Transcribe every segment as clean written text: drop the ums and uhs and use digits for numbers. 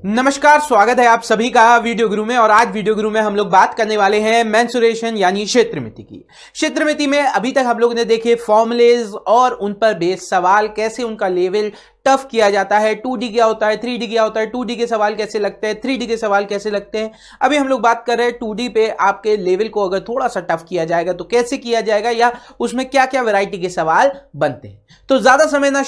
नमस्कार, स्वागत है आप सभी का वीडियो गुरु में। और आज वीडियो गुरु में हम लोग बात करने वाले हैं मेंसुरेशन यानी क्षेत्रमिति की। क्षेत्रमिति में अभी तक हम लोग ने देखे फॉर्मूलेज और उन पर बेस्ड सवाल, कैसे उनका लेवल टफ किया जाता है। 2D क्या होता है, 3D क्या होता है, 2D के सवाल कैसे लगते हैं, 3D के सवाल कैसे लगते हैं। अभी हम लोग बात कर रहे हैं 2D पे आपके लेवल को अगर थोड़ा सा टफ किया जाएगा तो कैसे किया जाएगा, या उसमें क्या क्या वैरायटी के सवाल बनते हैं। तो ज्यादा समय ना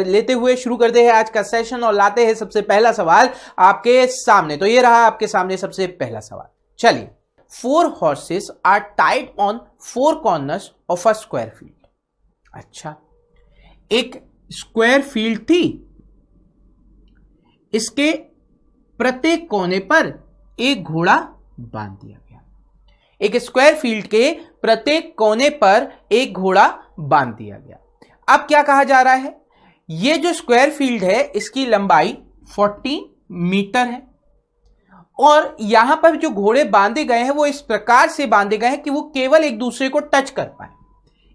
लेते हुए शुरू करते हैं आज का सेशन और लाते हैं सबसे पहला सवाल आपके सामने। तो ये रहा आपके सामने सबसे पहला सवाल। चलिए, 4 horses are tied on 4 corners of a square field। अच्छा, एक स्क्वायर फील्ड थी, इसके प्रत्येक कोने पर एक घोड़ा बांध दिया गया। एक स्क्वायर फील्ड के प्रत्येक कोने पर एक घोड़ा बांध दिया गया। अब क्या कहा जा रहा है, यह जो स्क्वायर फील्ड है इसकी लंबाई 40 मीटर है और यहां पर जो घोड़े बांधे गए हैं वो इस प्रकार से बांधे गए हैं कि वो केवल एक दूसरे को टच कर पाए।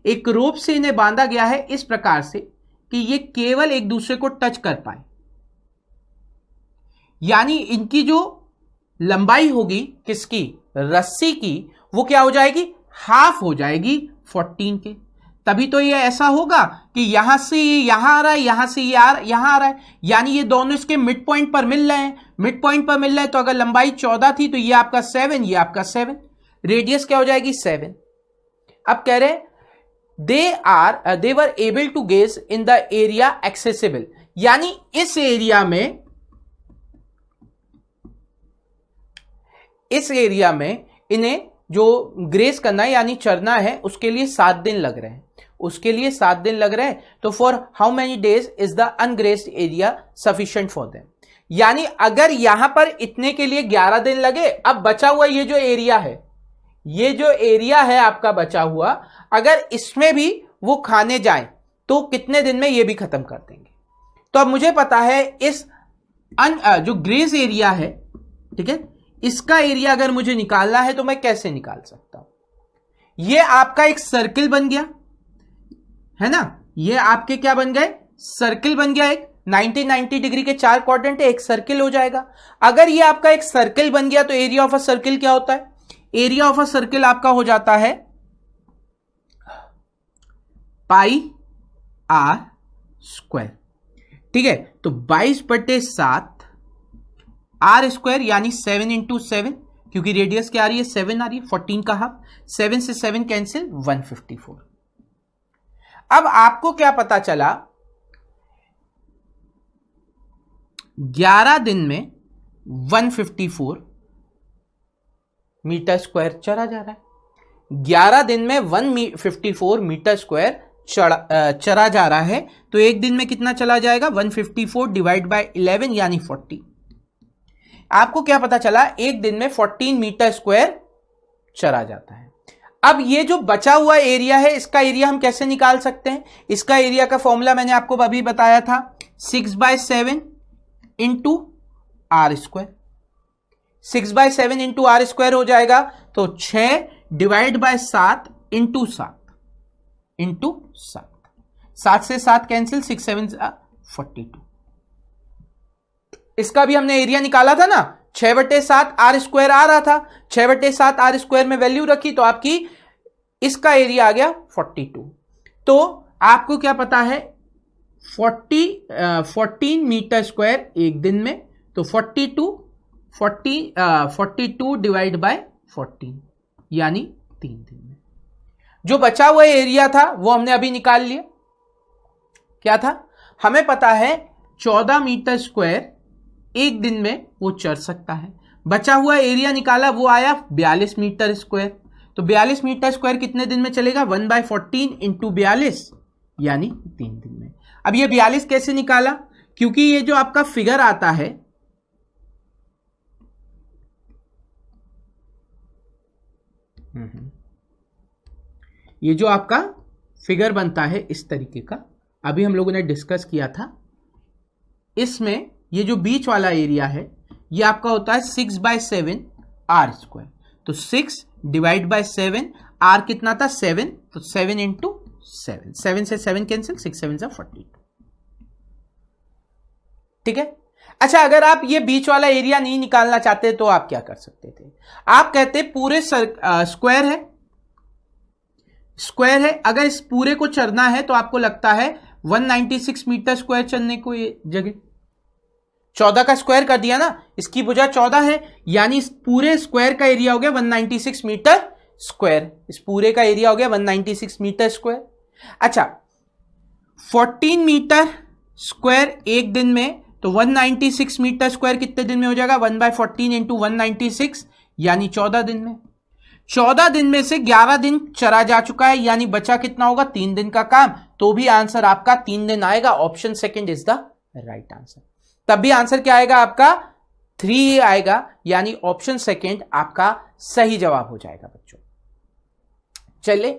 एक रोप से इन्हें बांधा गया है इस प्रकार से कि ये केवल एक दूसरे को टच कर पाए, यानी इनकी जो लंबाई होगी किसकी, रस्सी की, वो क्या हो जाएगी, हाफ हो जाएगी 14 के। तभी तो ये ऐसा होगा कि यहां से ये यहां आ रहा है, यहां से ये यहां आ रहा है, यानी ये दोनों इसके मिड पॉइंट पर मिल रहे हैं। मिड पॉइंट पर मिल रहे हैं तो अगर लंबाई 14 थी तो ये आपका 7, ये आपका 7, रेडियस क्या हो जाएगी 7। अब कह रहे हैं they were able to gaze in the area accessible, यानी इस एरिया में इन्हें जो ग्रेस करना है यानी चरना है उसके लिए 7 दिन लग रहे हैं। उसके लिए 7 दिन लग रहे हैं। तो for how many days is the अनग्रेस्ड area sufficient for them, यानी अगर यहां पर इतने के लिए 11 दिन लगे, अब बचा हुआ ये जो एरिया है, ये जो एरिया है आपका बचा हुआ, अगर इसमें भी वो खाने जाएं तो कितने दिन में ये भी खत्म कर देंगे। तो अब मुझे पता है इस जो ग्रेस एरिया है, ठीक है, इसका एरिया अगर मुझे निकालना है तो मैं कैसे निकाल सकता हूं। ये आपका एक सर्किल बन गया है ना, ये आपके क्या बन गए, सर्किल बन गया। एक 90 डिग्री के 4 क्वाड्रेंट है, एक सर्किल हो जाएगा। अगर ये आपका एक सर्किल बन गया तो एरिया ऑफ अ सर्किल क्या होता है, एरिया ऑफ अ सर्किल आपका हो जाता है पाई आर स्क्वायर। ठीक है, तो 22/7 आर स्क्वायर यानी 7 × 7, क्योंकि रेडियस क्या आ रही है 7 आ रही है, 14 का हाफ, 7 से 7 कैंसिल, 154। अब आपको क्या पता चला, 11 दिन में 154 मीटर स्क्वायर चढ़ा जा रहा है। 11 दिन में 154 मीटर स्क्वायर चढ़ा जा रहा है। तो एक दिन में कितना चला जाएगा, 154 डिवाइड बाय 11 यानी 40। आपको क्या पता चला, एक दिन में 14 मीटर स्क्वायर चढ़ा जाता है। अब ये जो बचा हुआ एरिया है, इसका एरिया हम कैसे निकाल सकते हैं। इसका एरिया का फॉर्मूला मैंने आपको अभी बताया था, 6/7 into R square. 6/7 into R square हो जाएगा, तो 6 डिवाइड बाय 7 इंटू 7 इंटू 7, 7 से 7 कैंसिल, 6 7 42। इसका भी हमने एरिया निकाला था ना, 6/7 आर स्क्वायर आ रहा था, 6/7 आर स्क्वायर में वैल्यू रखी तो आपकी इसका एरिया आ गया 42। तो आपको क्या पता है, 14 मीटर स्क्वायर एक दिन में, तो 42 डिवाइड बाय 14 यानी 3 दिन में। जो बचा हुआ एरिया था वो हमने अभी निकाल लिया। क्या था, हमें पता है 14 मीटर स्क्वायर एक दिन में वो चढ़ सकता है। बचा हुआ एरिया निकाला, वो आया 42 मीटर स्क्वायर। तो 42 मीटर स्क्वायर कितने दिन में चलेगा, 1/14 इंटू 42 यानी 3 दिन में। अब ये 42 कैसे निकाला, क्योंकि ये जो आपका फिगर आता है, ये जो आपका फिगर बनता है इस तरीके का, अभी हम लोगों ने डिस्कस किया था। इसमें ये जो बीच वाला एरिया है ये आपका होता है 6/7 आर स्क्वायर। तो 6 डिवाइड बाय 7, आर कितना था 7, तो 7 इंटू 7, 7 से 7 कैंसिल, 6 7 42। ठीक है, अच्छा, अगर आप ये बीच वाला एरिया नहीं निकालना चाहते तो आप क्या कर सकते थे? आप कहते पूरे स्क्वायर है, अगर इस पूरे को चढ़ना है तो आपको लगता है 196 मीटर स्क्वायर चलने को, ये जगह 14 का स्क्वायर कर दिया ना, इसकी भुजा 14 है, यानी इस पूरे स्क्वायर का एरिया हो गया 196 मीटर स्क्वायर। इस पूरे का एरिया हो गया 196 मीटर स्क्वायर। अच्छा, 14 मीटर स्क्वायर एक दिन में, तो 196 मीटर स्क्वायर कितने दिन में हो जाएगा? 1/14 इंटू 196, यानी 14 दिन में। 14 दिन में से 11 दिन चला जा चुका है, यानी बचा कितना होगा? 3 दिन का काम, तो भी आंसर आपका 3 दिन आएगा। Option second is the right answer. तब भी आंसर क्या आएगा आपका? 3 आएगा, यानी ऑप्शन सेकंड आपका सही जवाब हो जाएगा बच्चों। चलिए,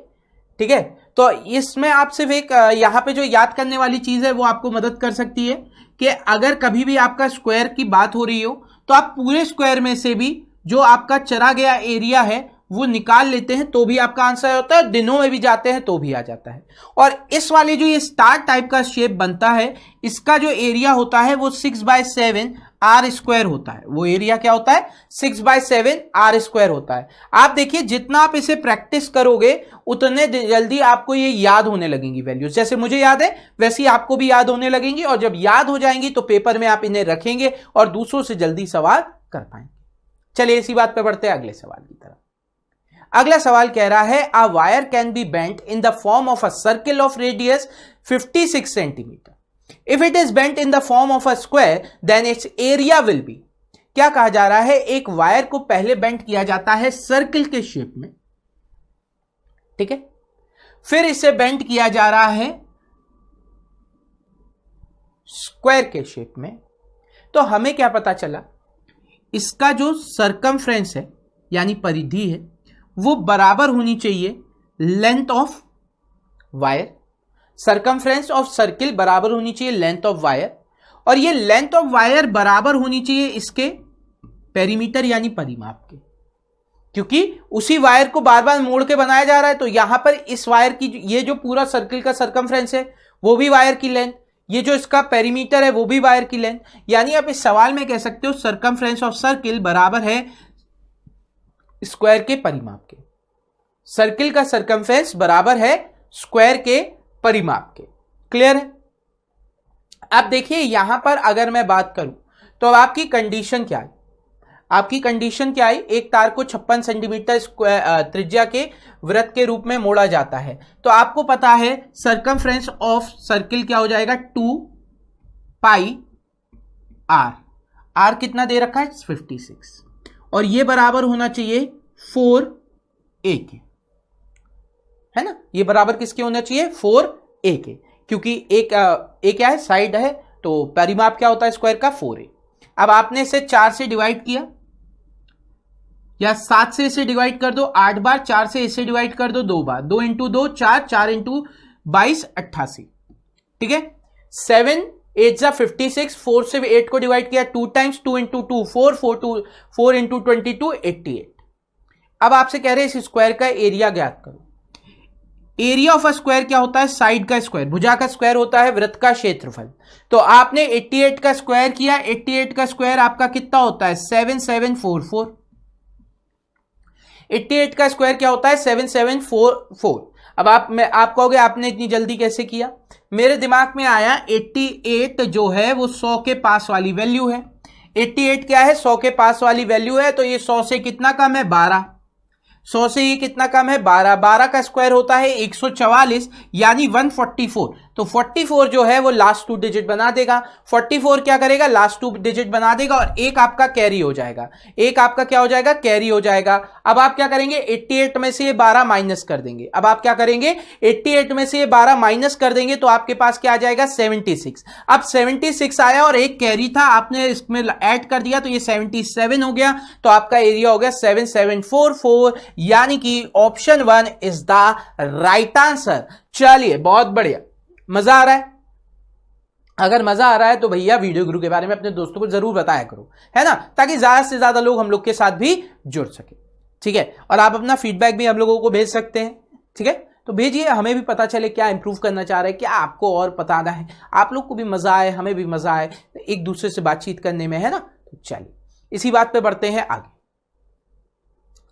ठीक है। तो इसमें आप सिर्फ एक यहां पे जो याद करने वाली चीज है वो आपको मदद कर सकती है कि अगर कभी भी आपका स्क्वायर की बात हो रही हो तो आप पूरे स्क्वायर में से भी जो आपका चला गया एरिया है वो निकाल लेते हैं तो भी आपका आंसर होता है, दिनों में भी जाते हैं तो भी आ जाता है। और इस वाले जो ये स्टार टाइप का शेप बनता है, इसका जो एरिया होता है वो 6/7 आर स्क्वायर होता है। वो एरिया क्या होता है? 6/7 आर स्क्वायर होता है। आप देखिए, जितना आप इसे प्रैक्टिस करोगे उतने जल्दी आपको ये याद होने लगेंगी वैल्यूज। जैसे मुझे याद है वैसे ही आपको भी याद होने लगेंगी, और जब याद हो जाएंगी तो पेपर में आप इन्हें रखेंगे और दूसरों से जल्दी सवाल कर पाएंगे। चलिए, इसी बात पे बढ़ते हैं अगले सवाल की तरफ। अगला सवाल कह रहा है, a wire can be bent in the form of a circle of radius 56 centimetre. If it is bent in the form of a square then its area will be. क्या कहा जा रहा है? एक वायर को पहले बेंट किया जाता है सर्किल के शेप में, ठीक है, फिर इसे बेंट किया जा रहा है स्क्वायर के शेप में। तो हमें क्या पता चला? इसका जो सरकमफ्रेंस है यानी परिधि है वो बराबर होनी चाहिए length of wire. Circumference of circle बराबर होनी चाहिए लेंथ ऑफ वायर, और ये लेंथ ऑफ वायर बराबर होनी चाहिए इसके पेरीमीटर यानी परिमाप के, क्योंकि उसी वायर को बार बार मोड़ के बनाया जा रहा है। तो यहां पर इस वायर की ये जो पूरा सर्किल का सरकमफ्रेंस है वो भी वायर की लेंथ, ये जो इसका पेरीमीटर है वो भी वायर की लेंथ, यानी आप इस सवाल में कह सकते हो सरकमफ्रेंस ऑफ सर्किल बराबर है स्क्वायर के परिमाप के। सर्किल का सरकमफ्रेंस बराबर है स्क्वायर के परिमाप के। क्लियर है? अब देखिए, यहां पर अगर मैं बात करूं तो अब आपकी कंडीशन क्या है? आपकी कंडीशन क्या है? एक तार को 56 सेंटीमीटर त्रिज्या के वृत्त के रूप में मोड़ा जाता है। तो आपको पता है सरकमफ्रेंस ऑफ सर्किल क्या हो जाएगा? 2πr। आर कितना दे रखा है? 56, और ये बराबर होना चाहिए 4a के, है ना? ये बराबर किसके होना चाहिए? 4a के, क्योंकि एक a क्या है? साइड है, तो परिमाप क्या होता है स्क्वायर का? 4a। अब आपने इसे 4 से डिवाइड किया, या 7 से इसे डिवाइड कर दो 8 बार, 4 से इसे डिवाइड कर दो 2 बार, 2 इंटू 2 4, 4 इंटू 22 88, ठीक है। 7 8 जा 56, 4 से 8 को डिवाइड किया 2 टाइम्स, 2 इंटू 2 4, 4 इंटू 22 88। अब आपसे कह रहे हैं इस स्क्वायर का एरिया ज्ञात करो। एरिया ऑफ अ स्क्वायर क्या होता है? साइड का स्क्वायर, भुजा का स्क्वायर होता है वृत्त का क्षेत्रफल। तो आपने 88 का स्क्वायर किया, 88 का स्क्वायर आपका कितना होता है? 7744। 88 का स्क्वायर क्या होता है? 7744। अब आप कहोगे आपने इतनी जल्दी कैसे किया? मेरे दिमाग में आया 88 जो है वो 100 के पास वाली वैल्यू है। 88 क्या है? 100 के पास वाली वैल्यू है, तो ये 100 से कितना कम है? 12। 100 से ये कितना कम है? 12। 12 का स्क्वायर होता है 144, यानी 144। तो 44 जो है वो लास्ट 2 डिजिट बना देगा। 44 क्या करेगा? लास्ट 2 डिजिट बना देगा, और एक आपका कैरी हो जाएगा। एक आपका क्या हो जाएगा? कैरी हो जाएगा। अब आप क्या करेंगे? 88 में से ये 12 माइनस कर देंगे। अब आप क्या करेंगे? 88 में से ये 12 माइनस कर देंगे, तो आपके पास क्या आ जाएगा? 76। अब 76 आया और एक कैरी था, आपने इसमें ऐड कर दिया, तो ये 77 हो गया। तो आपका एरिया हो गया 7744, यानी कि option 1 is the right answer. चलिए, बहुत बढ़िया। मजा आ रहा है? अगर मजा आ रहा है तो भैया वीडियो गुरु के बारे में अपने दोस्तों को जरूर बताया करो, है ना, ताकि ज्यादा से ज्यादा लोग हम लोग के साथ भी जुड़ सके। ठीक है, और आप अपना फीडबैक भी हम लोगों को भेज सकते हैं। ठीक है, तो भेजिए, हमें भी पता चले क्या इंप्रूव करना चाह रहे हैं, क्या आपको और बताना है, आप लोग को भी मजा आए, हमें भी मजा आए एक दूसरे से बातचीत करने में, है ना। तो चलिए इसी बात पे बढ़ते हैं आगे।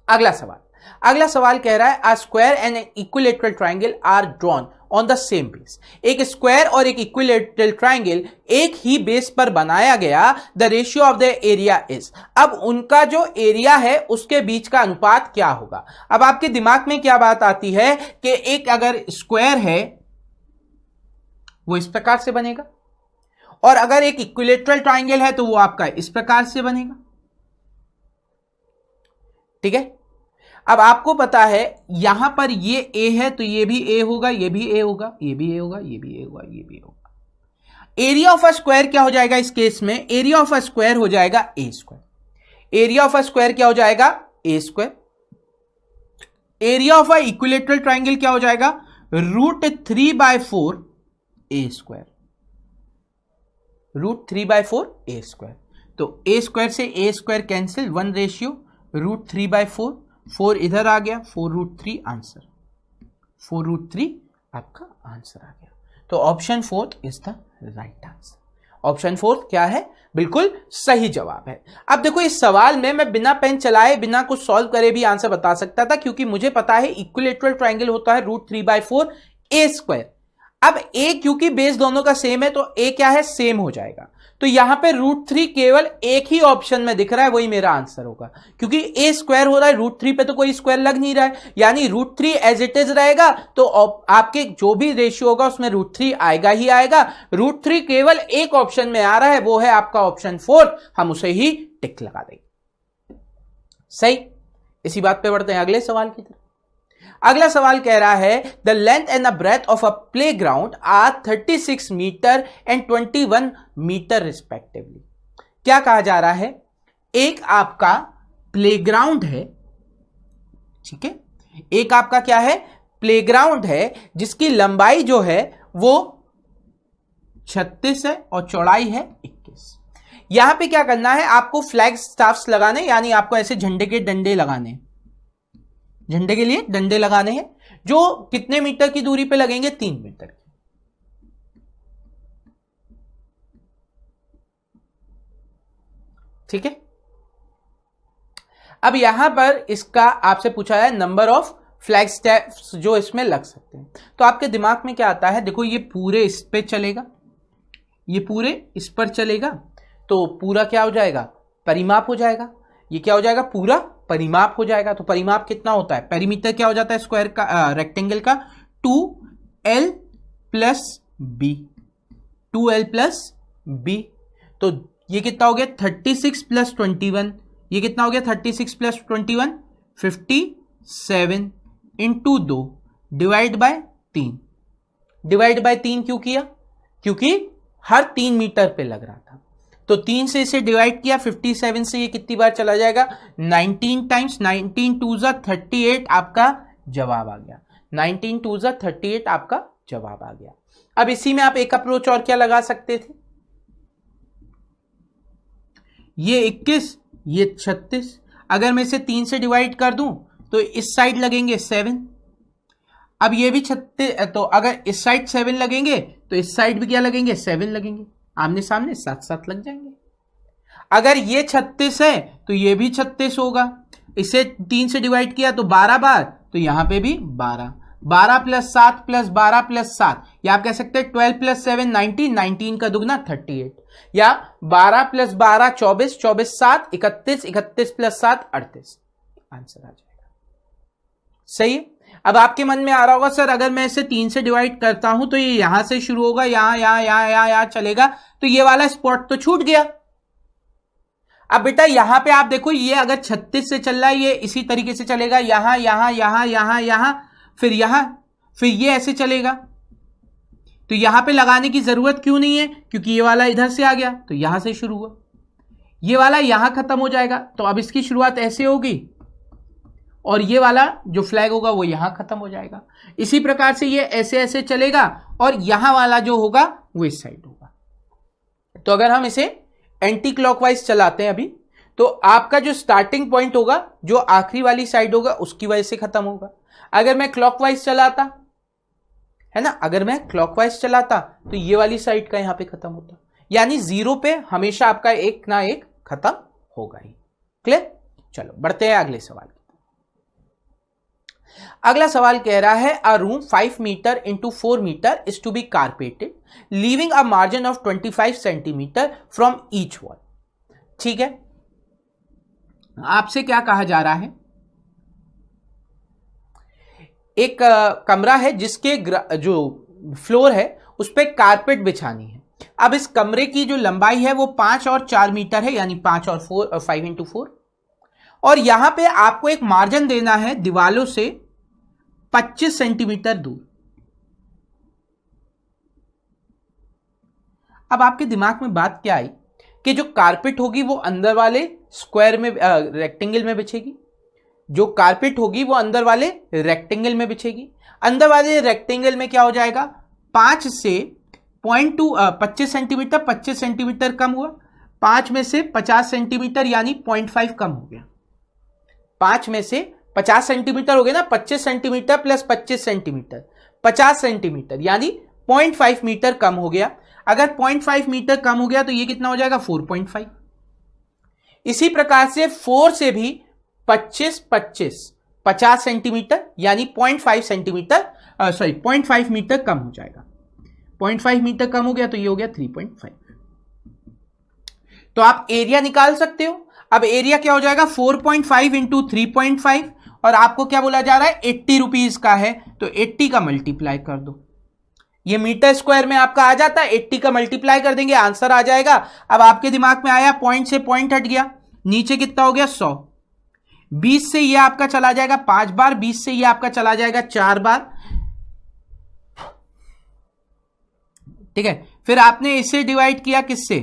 अगला सवाल कह रहा है a square and an equilateral triangle are drawn on the same base. एक स्क्वायर और एक इक्विलेटरल ट्राइंगल एक ही बेस पर बनाया गया, the ratio of the area is. अब उनका जो एरिया है उसके बीच का अनुपात क्या होगा। अब आपके दिमाग में क्या बात आती है कि एक अगर स्क्वायर है वो इस प्रकार से बनेगा, और अगर एक इक्विलेटरल ट्राइंगल है तो वो आपका इस प्रकार से बनेगा, ठीक है। अब आपको पता है यहां पर ये ए है तो ये भी ए होगा, ये भी ए होगा, ये भी ए होगा, ये भी ए होगा, ये भी होगा। एरिया ऑफ अ स्क्वायर क्या हो जाएगा इस केस में, एरिया ऑफ अ स्क्वायर हो जाएगा a square. Area of a square क्या हो जाएगा, a square. Area of a equilateral triangle क्या हो जाएगा, √3/4 ए स्क्वायर, √3/4 ए स्क्वायर। तो ए स्क्वायर से ए स्क्वायर कैंसिल, 1 रेशियो √3/4, 4 इधर आ गया, 4√3 आंसर, 4√3 आपका आंसर आ गया। तो option 4 is the right answer. Option 4 क्या है, बिल्कुल सही जवाब है। अब देखो इस सवाल में मैं बिना पेन चलाए, बिना कुछ सॉल्व करे भी आंसर बता सकता था, क्योंकि मुझे पता है इक्विलेटरल ट्राइंगल होता है √3/4 ए स्क्वायर। अब ए क्योंकि बेस दोनों का सेम है तो ए क्या है, सेम हो जाएगा। तो यहां पे √3 केवल एक ही ऑप्शन में दिख रहा है, वही मेरा आंसर होगा, क्योंकि ए स्क्वायर हो रहा है, √3 पे तो कोई स्क्वायर लग नहीं रहा है, यानी √3 एज इट इज रहेगा। तो आपके जो भी रेशियो होगा उसमें √3 आएगा ही आएगा। √3 केवल एक ऑप्शन में आ रहा है, वो है आपका ऑप्शन 4, हम उसे ही टिक लगा देंगे। सही, इसी बात पे बढ़ते हैं अगले सवाल की तरफ। अगला सवाल कह रहा है the length and the breadth of a play ground are 36 metre and 21 metre respectively. क्या कहा जा रहा है, एक आपका प्लेग्राउंड है, ठीक है, एक आपका क्या है, प्लेग्राउंड है, जिसकी लंबाई जो है वो 36 है और चौड़ाई है 21। यहां पे क्या करना है, आपको फ्लैग स्टाफ्स लगाने, यानी आपको ऐसे झंडे के डंडे लगाने, झंडे के लिए डंडे लगाने हैं, जो कितने मीटर की दूरी पे लगेंगे, 3 मीटर की। ठीक है। अब यहां पर इसका आपसे पूछा है नंबर ऑफ फ्लैग स्टेप्स जो इसमें लग सकते हैं। तो आपके दिमाग में क्या आता है, देखो ये पूरे इस पे चलेगा, ये पूरे इस पर चलेगा, तो पूरा क्या हो जाएगा, परिमाप हो जाएगा। ये क्या हो जाएगा, पूरा परिमाप हो जाएगा। तो परिमाप कितना होता है, पेरीमीटर क्या हो जाता है स्क्वायर का, रेक्टेंगल का, 2l + b, 2l + b। तो ये कितना हो गया, 36 + 21, ये कितना हो गया, 36 + 21 57 × 2 डिवाइड बाय 3। डिवाइड बाय 3 क्यों किया, क्योंकि हर 3 मीटर पे लग रहा था। तो 3 से इसे डिवाइड किया, 57 से ये कितनी बार चला जाएगा, 19 टाइम्स, 19 2 ज़ा 38 आपका जवाब आ गया, 19 2 ज़ा 38 आपका जवाब आ गया। अब इसी में आप एक अप्रोच और क्या लगा सकते थे, ये 21, ये 36, अगर मैं इसे 3 से डिवाइड कर दूं तो इस साइड लगेंगे 7, अब ये भी 36, तो अगर इस साइड 7 लगेंगे तो इस साइड भी क्या लगेंगे, 7 लगेंगे, आमने सामने साथ साथ लग जाएंगे। अगर ये 36 है तो ये भी 36 होगा, इसे 3 से डिवाइड किया तो 12 बार, तो यहां पे भी 12, 12 + 7 + 12 + 7, या आप कह सकते हैं 12 + 7 19, 19 का दुगना 38, या 12 + 12 24, 24 7 31, 31 + 7 38, आंसर आ जाएगा। सही है। अब आपके मन में आ रहा होगा सर अगर मैं इसे 3 से डिवाइड करता हूं तो ये यहां से शुरू होगा, यहां चलेगा, तो ये वाला स्पॉट तो छूट गया। अब बेटा यहां पे आप देखो, ये अगर 36 से चल रहा है, ये इसी तरीके से चलेगा, यहां, फिर यहां, फिर ये ऐसे चलेगा। तो यहां पे लगाने की जरूरत क्यों नहीं है, क्योंकि ये वाला इधर से आ गया, तो यहां से शुरू हुआ, ये वाला यहां खत्म हो जाएगा, तो अब इसकी शुरुआत ऐसे होगी, और ये वाला जो फ्लैग होगा वो यहां खत्म हो जाएगा। इसी प्रकार से ये ऐसे ऐसे चलेगा, और यहां वाला जो होगा वो इस साइड होगा। तो अगर हम इसे एंटी क्लॉकवाइज चलाते हैं अभी, तो आपका जो स्टार्टिंग पॉइंट होगा, जो आखिरी वाली साइड होगा, उसकी वजह से खत्म होगा। अगर मैं क्लॉकवाइज चलाता है ना। अगर मैं क्लॉकवाइज चलाता तो ये वाली साइड का यहां पे खत्म होता, यानी 0 पे हमेशा आपका एक ना एक खत्म होगा ही। क्लियर? चलो बढ़ते हैं अगले सवाल। अगला सवाल कह रहा है a room 5 metre into 4 metre is to be carpeted leaving a margin of 25 centimetre from each wall. ठीक है, आपसे क्या कहा जा रहा है, एक कमरा है जिसके जो फ्लोर है उस पर कारपेट बिछानी है। अब इस कमरे की जो लंबाई है वो 5 और 4 मीटर है, यानी 5 और 5 इंटू 4, और यहां पे आपको एक मार्जिन देना है दीवालों से 25 सेंटीमीटर दूर। अब आपके दिमाग में बात क्या आई कि जो कारपेट होगी वो अंदर वाले स्क्वायर में रेक्टेंगल में बिछेगी, जो कारपेट होगी वो अंदर वाले रेक्टेंगल में बिछेगी। अंदर वाले रेक्टेंगल में क्या हो जाएगा, 5 से 25 सेंटीमीटर, 25 सेंटीमीटर कम हुआ, 5 में से 50 सेंटीमीटर यानी 0.5 कम हो गया। 5 में से 50 सेंटीमीटर हो गया ना, 25 सेंटीमीटर प्लस 25 सेंटीमीटर 50 सेंटीमीटर यानी 0.5 मीटर कम हो गया। अगर 0.5 मीटर कम हो गया तो ये कितना हो जाएगा, 4.5। इसी प्रकार से 4 से भी 25 50 सेंटीमीटर यानी 0.5 सेंटीमीटर 0.5 मीटर कम हो जाएगा। 0.5 मीटर कम हो गया तो ये हो गया 3.5। तो आप एरिया निकाल सकते हो। अब एरिया क्या हो जाएगा, 4.5 इंटू 3.5, और आपको क्या बोला जा रहा है, 80 रुपीज का है तो 80 का मल्टीप्लाई कर दो। ये मीटर स्क्वायर में आपका आ जाता है, 80 का मल्टीप्लाई कर देंगे आंसर आ जाएगा। अब आपके दिमाग में आया, पॉइंट से पॉइंट हट गया, नीचे कितना हो गया 100, 20 से ये आपका चला जाएगा 5 बार, 20 से ये आपका चला जाएगा 4 बार। ठीक है, फिर आपने इसे डिवाइड किया किससे,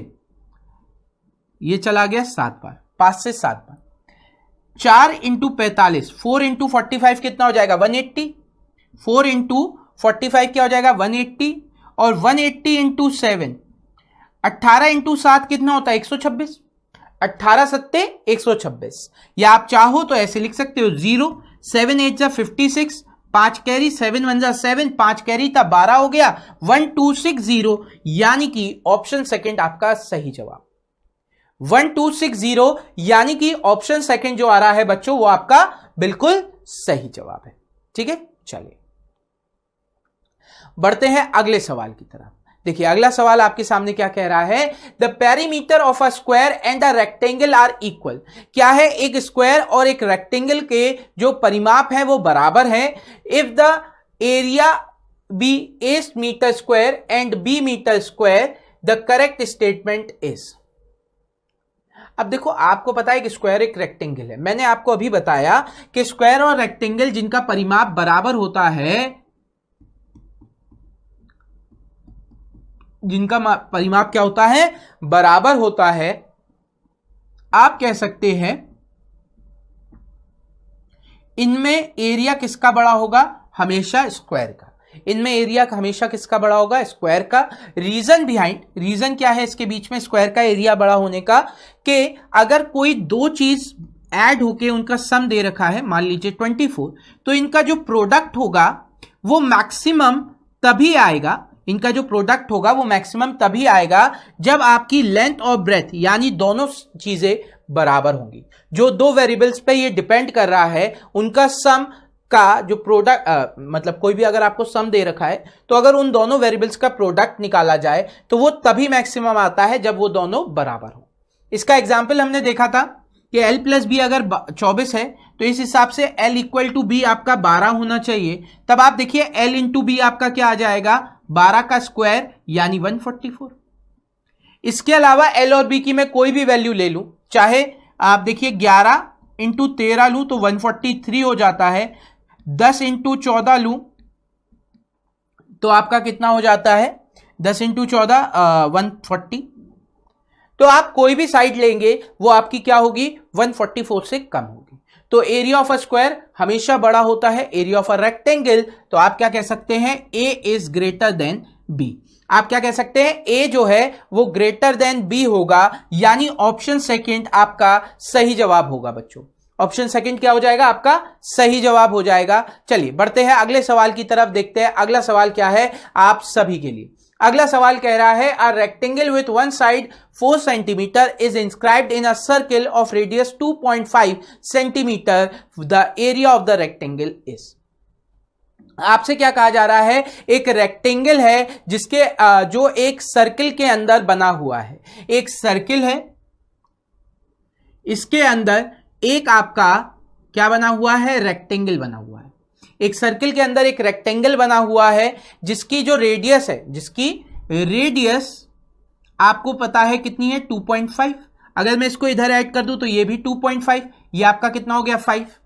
ये चला गया 7 बार, 5 से 7 बार। 4 इंटू 45, 4 इंटू 45 कितना हो जाएगा 180, 4 इंटू 45 क्या हो जाएगा 180, और 180 इंटू 7, 18 इंटू 7 कितना होता है 126, 18 सत्ते 126। या आप चाहो तो ऐसे लिख सकते हो 0 7 8 56, 5 कैरी 7 1 7, 5 कैरी था 12 हो गया 1260, यानी कि ऑप्शन सेकंड आपका सही जवाब। 1260 यानी कि ऑप्शन सेकंड जो आ रहा है बच्चों वो आपका बिल्कुल सही जवाब है। ठीक है, चलिए बढ़ते हैं अगले सवाल की तरफ। देखिए अगला सवाल आपके सामने क्या कह रहा है, the perimeter of a square and a rectangle are equal. क्या है, एक स्क्वायर और एक रेक्टेंगल के जो परिमाप है वो बराबर है। If the area be A metre square and B metre square, the correct statement is. अब देखो आपको पता है कि स्क्वायर एक रेक्टेंगल है, मैंने आपको अभी बताया कि स्क्वायर और रेक्टेंगल जिनका परिमाप बराबर होता है, जिनका परिमाप क्या होता है, बराबर होता है, आप कह सकते हैं इनमें एरिया किसका बड़ा होगा, हमेशा स्क्वायर का। इनमें एरिया हमेशा किसका बड़ा होगा, स्क्वायर का। रीजन बिहाइंड, रीजन क्या है इसके बीच में स्क्वायर का एरिया बड़ा होने का, कि अगर कोई दो चीज ऐड होके उनका सम दे रखा है, मान लीजिए 24, तो इनका जो प्रोडक्ट होगा वो मैक्सिमम तभी आएगा, इनका जो प्रोडक्ट होगा वो मैक्सिमम तभी आएगा जब आपकी लेंथ और ब्रेथ यानी दोनों चीजें बराबर होंगी। जो दो वेरिएबल्स पे ये डिपेंड कर रहा है उनका सम का जो प्रोडक्ट मतलब कोई भी अगर आपको सम दे रखा है तो अगर उन दोनों वेरिएबल्स का प्रोडक्ट निकाला जाए तो वो तभी मैक्सिमम आता है जब वो दोनों बराबर हो। इसका एग्जाम्पल हमने देखा था कि l प्लस बी अगर 24 है तो इस हिसाब से l इक्वल टू बी आपका 12 होना चाहिए। तब आप देखिए l इंटू बी आपका क्या आ जाएगा, 12 का स्क्वायर यानी 144। इसके अलावा l और b की मैं कोई भी वैल्यू ले लूं, चाहे आप देखिए 11 इंटू 13 लूं तो 143 हो जाता है, 10 इंटू 14 लूं तो आपका कितना हो जाता है, 10 इंटू 14 140। तो आप कोई भी साइड लेंगे वो आपकी क्या होगी, 144 से कम होगी। तो एरिया ऑफ अ स्क्वायर हमेशा बड़ा होता है एरिया ऑफ अ रेक्टेंगल। तो आप क्या कह सकते हैं, ए इज ग्रेटर देन बी। आप क्या कह सकते हैं, ए जो है वो ग्रेटर देन बी होगा, यानी ऑप्शन सेकंड आपका सही जवाब होगा बच्चों। ऑप्शन सेकंड क्या हो जाएगा आपका सही जवाब हो जाएगा। चलिए बढ़ते हैं अगले सवाल की तरफ, देखते हैं अगला सवाल क्या है आप सभी के लिए। अगला सवाल कह रहा है a rectangle with one side 4 centimetre is inscribed in a circle of radius 2.5 centimetre, the area of the rectangle is. आपसे क्या कहा जा रहा है, एक रेक्टेंगल है जिसके जो एक सर्किल के अंदर बना हुआ है, एक सर्किल है, इसके अंदर एक आपका क्या बना हुआ है, रेक्टेंगल बना हुआ है। एक सर्किल के अंदर एक रेक्टेंगल बना हुआ है जिसकी जो रेडियस है, जिसकी रेडियस आपको पता है कितनी है 2.5। अगर मैं इसको इधर ऐड कर दूं तो ये भी 2.5, ये आपका कितना हो गया 5।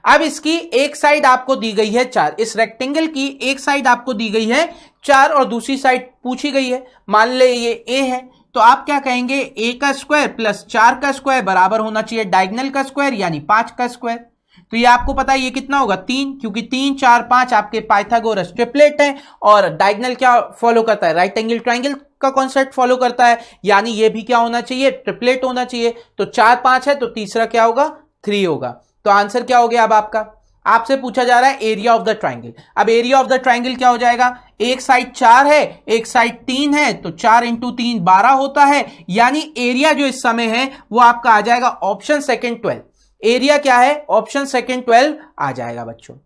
अब इसकी एक साइड आपको दी गई है 4, इस रेक्टेंगल की एक साइड आपको दी गई है 4 और दूसरी साइड पूछी गई है, मान ले ये a है, तो आप क्या कहेंगे a का स्क्वायर प्लस 4 का स्क्वायर बराबर होना चाहिए डायगोनल का स्क्वायर यानी 5 का स्क्वायर। तो ये आपको पता है ये कितना होगा 3, क्योंकि 3 4 5 आपके पाइथागोरस ट्रिपलेट है और डायगोनल क्या फॉलो करता है, राइट एंगल ट्राइंगल का कॉन्सेप्ट फॉलो करता है, यानी ये भी क्या होना चाहिए, ट्रिपलेट होना चाहिए। तो 4 5 है तो तीसरा क्या होगा 3 होगा। तो आंसर क्या हो गया अब आपका, आपसे पूछा जा रहा है एरिया ऑफ द ट्राइंगल। अब एरिया ऑफ द ट्राइंगल क्या हो जाएगा, एक साइड 4 है एक साइड 3 है, तो 4 इंटू 3 12 होता है, यानी एरिया जो इस समय है वो आपका आ जाएगा ऑप्शन सेकंड 12। एरिया क्या है, ऑप्शन सेकंड 12 आ जाएगा बच्चों।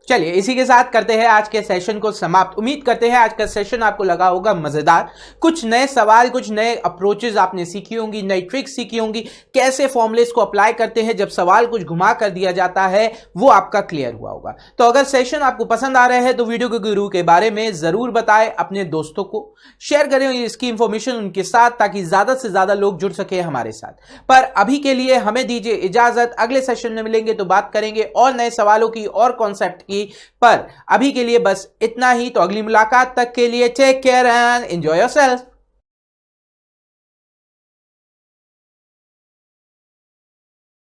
चलिए इसी के साथ करते हैं आज के सेशन को समाप्त। उम्मीद करते हैं आज का सेशन आपको लगा होगा मजेदार, कुछ नए सवाल, कुछ नए अप्रोचेस आपने सीखी होंगी, नई ट्रिक्स सीखी होंगी, कैसे फॉर्मुलेस को अप्लाई करते हैं जब सवाल कुछ घुमा कर दिया जाता है, वो आपका क्लियर हुआ होगा। तो अगर सेशन आपको पसंद आ रहे हैं तो वीडियो के गुरु के बारे में जरूर बताएं, अपने दोस्तों को शेयर करें इसकी इंफॉर्मेशन उनके साथ, ताकि ज्यादा से ज्यादा लोग जुड़ सके हमारे साथ। पर अभी के लिए हमें दीजिए इजाजत, अगले सेशन में मिलेंगे तो बात करेंगे और नए सवालों की और कॉन्सेप्ट की। पर अभी के लिए बस इतना ही, तो अगली मुलाकात तक के लिए take care and enjoy yourself.